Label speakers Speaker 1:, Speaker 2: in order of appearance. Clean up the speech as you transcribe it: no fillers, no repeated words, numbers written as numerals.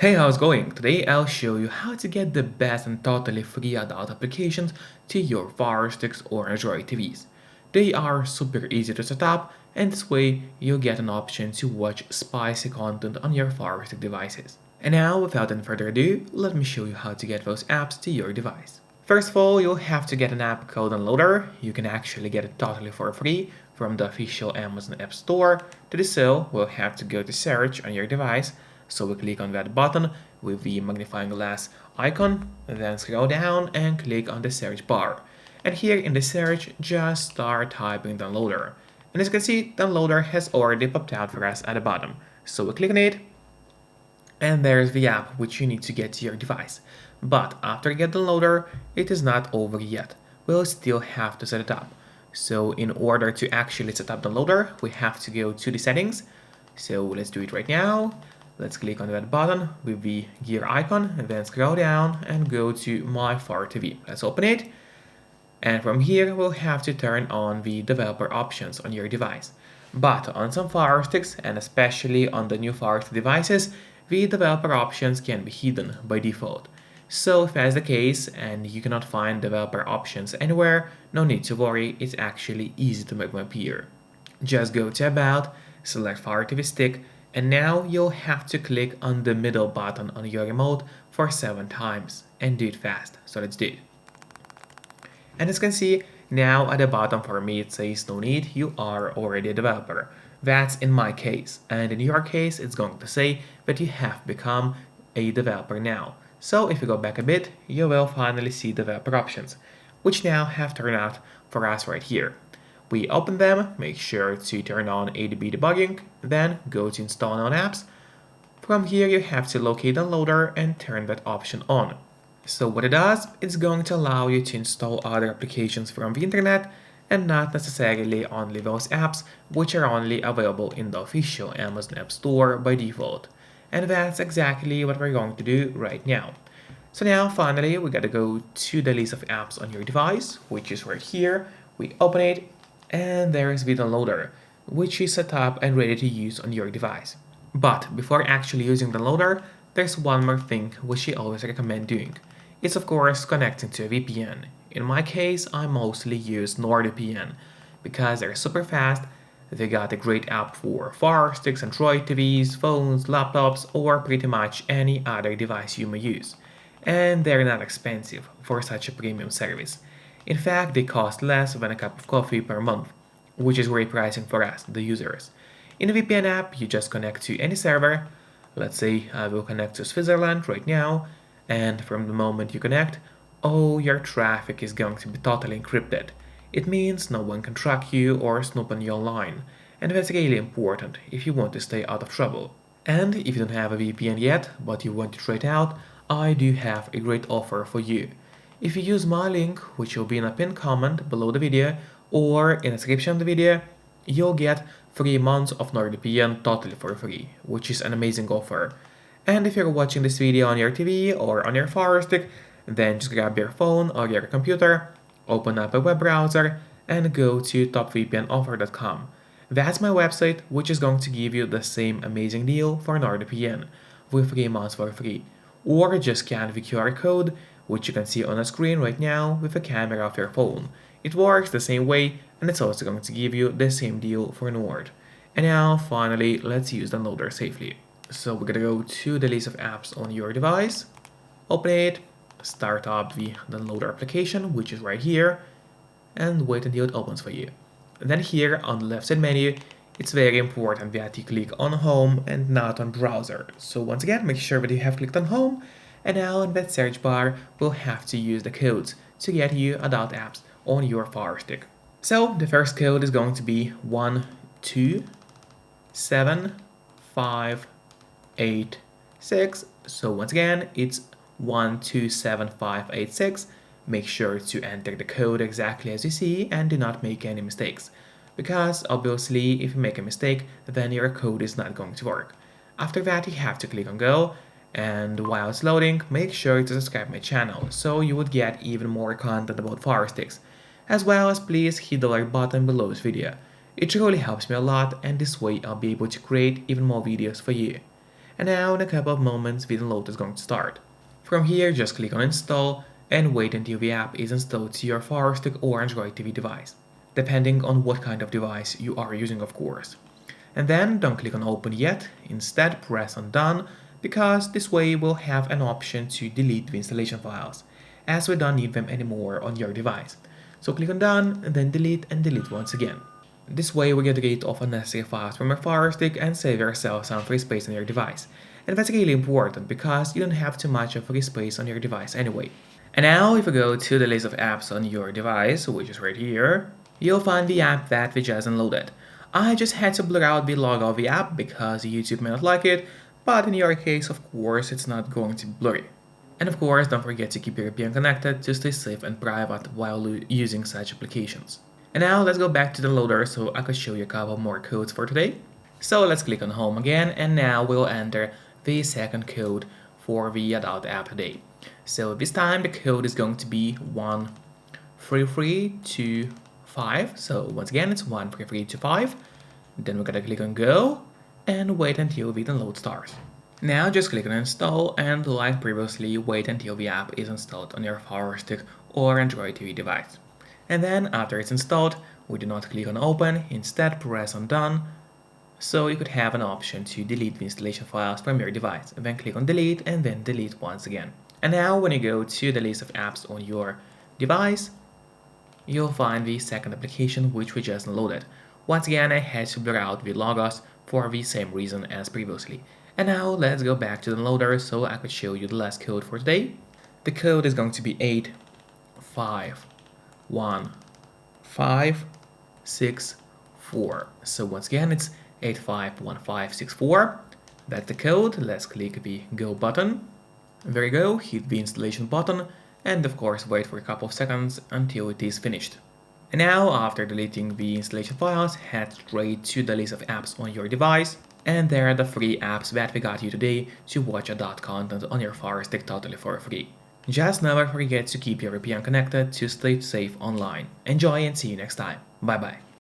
Speaker 1: Hey, how's it going? Today I'll show you how to get the best and totally free adult applications to your Fire Sticks or Android TVs. They are super easy to set up, and this way you'll get an option to watch spicy content on your Fire Stick devices. And now, without any further ado, let me show you how to get those apps to your device. First of all, you'll have to get an app called Downloader. You can actually get it totally for free from the official Amazon App Store. To do so, we'll have to go to search on your device. So we click on that button with the magnifying glass icon, then scroll down and click on the search bar. And here in the search, just start typing Downloader. And as you can see, Downloader has already popped out for us at the bottom. So we click on it, and there's the app which you need to get to your device. But after you get the Downloader, it is not over yet. We'll still have to set it up. So in order to actually set up the Downloader, we have to go to the settings. So let's do it right now. Let's click on that button with the gear icon and then scroll down and go to My Fire TV. Let's open it. And from here, we'll have to turn on the developer options on your device. But on some Fire Sticks, and especially on the new Fire Stick devices, the developer options can be hidden by default. So if that's the case and you cannot find developer options anywhere, no need to worry, it's actually easy to make them appear. Just go to About, select Fire TV Stick, and now you'll have to click on the middle button on your remote for 7 times and do it fast. So let's do it. And as you can see, now at the bottom for me it says no need, you are already a developer. That's in my case, and in your case it's going to say that you have become a developer now. So if you go back a bit, you will finally see developer options, which now have turned out for us right here. We open them, make sure to turn on ADB debugging, then go to install known apps. From here you have to locate Downloader and turn that option on. So what it does, it's going to allow you to install other applications from the internet and not necessarily only those apps which are only available in the official Amazon App Store by default. And that's exactly what we're going to do right now. So now finally we gotta go to the list of apps on your device, which is right here. We open it, and there is the Downloader, which is set up and ready to use on your device. But before actually using the Downloader, there's one more thing which I always recommend doing. It's of course connecting to a VPN. In my case, I mostly use NordVPN because they're super fast. They got a great app for Fire Sticks, Android TVs, phones, laptops, or pretty much any other device you may use. And they're not expensive for such a premium service. In fact, they cost less than a cup of coffee per month, which is great pricing for us, the users. In a VPN app, you just connect to any server. Let's say I will connect to Switzerland right now, and from the moment you connect, all your traffic is going to be totally encrypted. It means no one can track you or snoop on you online, and that's really important if you want to stay out of trouble. And if you don't have a VPN yet, but you want to try it out, I do have a great offer for you. If you use my link, which will be in a pinned comment below the video or in the description of the video, you'll get 3 months of NordVPN totally for free, which is an amazing offer. And if you're watching this video on your TV or on your Fire Stick, then just grab your phone or your computer, open up a web browser, and go to topvpnoffer.com. That's my website, which is going to give you the same amazing deal for NordVPN with 3 months for free. Or just scan the QR code, which you can see on the screen right now with the camera of your phone. It works the same way, and it's also going to give you the same deal for Nord. And now, finally, let's use Downloader safely. So we're gonna go to the list of apps on your device, open it, start up the Downloader application, which is right here, and wait until it opens for you. And then here on the left side menu, it's very important that you click on Home and not on Browser. So once again, make sure that you have clicked on Home, and now in that search bar, we'll have to use the codes to get you adult apps on your Fire Stick. So the first code is going to be 127586. So once again, it's 127586. Make sure to enter the code exactly as you see and do not make any mistakes, because obviously if you make a mistake, then your code is not going to work. After that, you have to click on Go, and while it's loading, make sure to subscribe my channel so you would get even more content about Fire Sticks, as well as please hit the like button below this video. It really helps me a lot, and this way I'll be able to create even more videos for you. And now in a couple of moments the download is going to start. From here, just click on install and wait until the app is installed to your Fire Stick or Android TV device, depending on what kind of device you are using, of course. And then don't click on open yet, instead press on done, because this way we'll have an option to delete the installation files, as we don't need them anymore on your device. So click on done and then delete and delete once again. This way we get rid of unnecessary files from your Fire Stick and save yourself some free space on your device. And that's really important because you don't have too much of free space on your device anyway. And now if you go to the list of apps on your device, which is right here, you'll find the app that we just downloaded. I just had to blur out the logo of the app because YouTube may not like it, but in your case, of course, it's not going to be blurry. And of course, don't forget to keep your VPN connected to stay safe and private while using such applications. And now let's go back to the loader so I could show you a couple more codes for today. So let's click on home again, and now we'll enter the second code for the adult app today. So this time the code is going to be 13325. So once again it's 13325. Then we're gonna click on go and wait until the download starts. Now just click on install and like previously wait until the app is installed on your Fire Stick or Android TV device. And then after it's installed, we do not click on open, instead press on done, so you could have an option to delete the installation files from your device, and then click on delete and then delete once again. And now when you go to the list of apps on your device, you'll find the second application which we just downloaded. Once again, I had to blur out the logos for the same reason as previously. And now let's go back to the loader so I could show you the last code for today. The code is going to be 851564. So once again, it's 851564. That's the code. Let's click the go button. There you go, hit the installation button, and of course wait for a couple of seconds until it is finished. And now, after deleting the installation files, head straight to the list of apps on your device, and there are the free apps that we got you today to watch adult content on your Fire Stick totally for free. Just never forget to keep your VPN connected to stay safe online. Enjoy and see you next time. Bye bye.